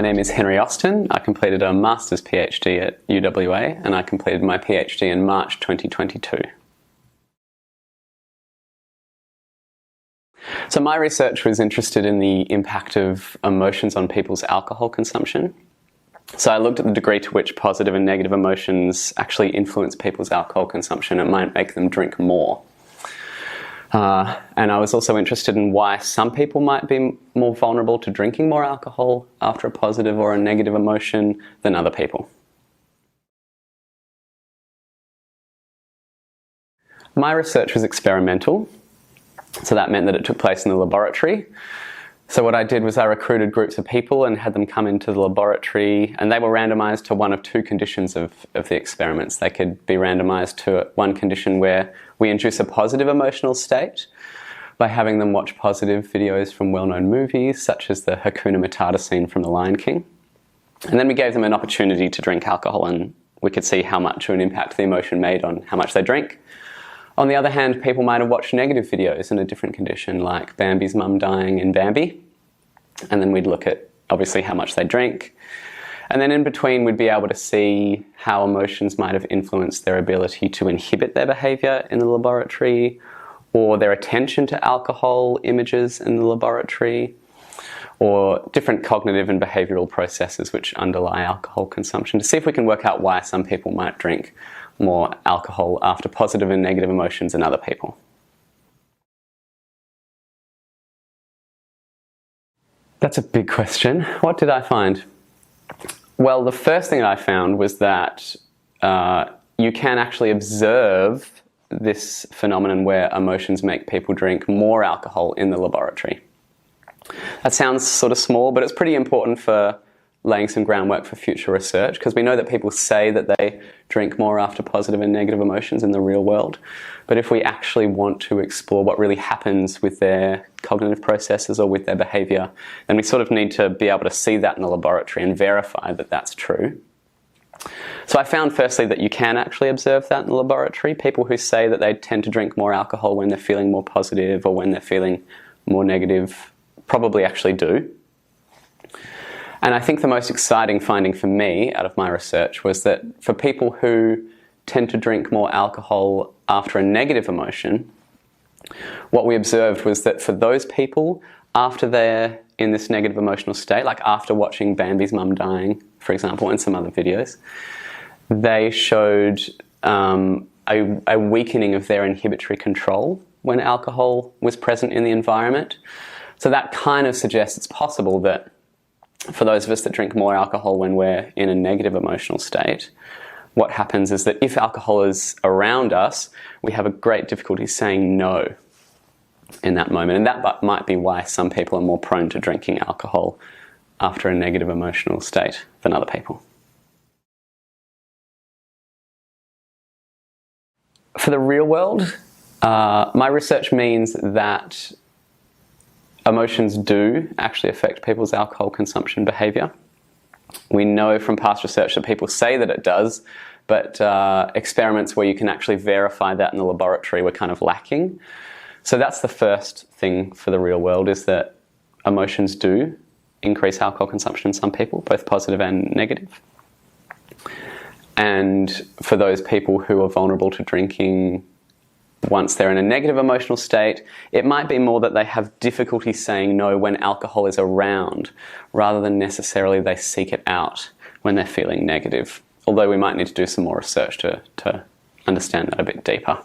name is Henry Austin. I completed a Master's PhD at UWA and I completed my PhD in March 2022. So my research was interested in the impact of emotions on people's alcohol consumption. So I looked at the degree to which positive and negative emotions actually influence people's alcohol consumption and might make them drink more. And I was also interested in why some people might be more vulnerable to drinking more alcohol after a positive or a negative emotion than other people. My research was experimental, so that meant that it took place in the laboratory. So what I did was I recruited groups of people and had them come into the laboratory, and they were randomized to one of two conditions of the experiments. They could be randomized to one condition where we induce a positive emotional state by having them watch positive videos from well-known movies, such as the Hakuna Matata scene from The Lion King. And then we gave them an opportunity to drink alcohol, and we could see how much of an impact the emotion made on how much they drank. On the other hand, people might have watched negative videos in a different condition, like Bambi's mum dying in Bambi. And then we'd look at, obviously, how much they drank. And then in between, we'd be able to see how emotions might have influenced their ability to inhibit their behaviour in the laboratory, or their attention to alcohol images in the laboratory, or different cognitive and behavioural processes which underlie alcohol consumption, to see if we can work out why some people might drink more alcohol after positive and negative emotions than other people. That's a big question. What did I find? Well, the first thing I found was that you can actually observe this phenomenon where emotions make people drink more alcohol in the laboratory. That sounds sort of small, but it's pretty important for laying some groundwork for future research, because we know that people say that they drink more after positive and negative emotions in the real world. But if we actually want to explore what really happens with their cognitive processes or with their behaviour, then we sort of need to be able to see that in the laboratory and verify that that's true. So I found firstly that you can actually observe that in the laboratory. People who say that they tend to drink more alcohol when they're feeling more positive or when they're feeling more negative probably actually do. And I think the most exciting finding for me out of my research was that for people who tend to drink more alcohol after a negative emotion, what we observed was that for those people, after they're in this negative emotional state, like after watching Bambi's mum dying, for example, and some other videos, they showed a weakening of their inhibitory control when alcohol was present in the environment. So that kind of suggests it's possible that for those of us that drink more alcohol when we're in a negative emotional state, what happens is that if alcohol is around us, we have a great difficulty saying no in that moment. And that might be why some people are more prone to drinking alcohol after a negative emotional state than other people. For the real world, my research means that emotions do actually affect people's alcohol consumption behaviour. We know from past research that people say that it does, but experiments where you can actually verify that in the laboratory were kind of lacking. So that's the first thing for the real world, is that emotions do increase alcohol consumption in some people, both positive and negative. And for those people who are vulnerable to drinking once they're in a negative emotional state, it might be more that they have difficulty saying no when alcohol is around, rather than necessarily they seek it out when they're feeling negative. Although we might need to do some more research to understand that a bit deeper.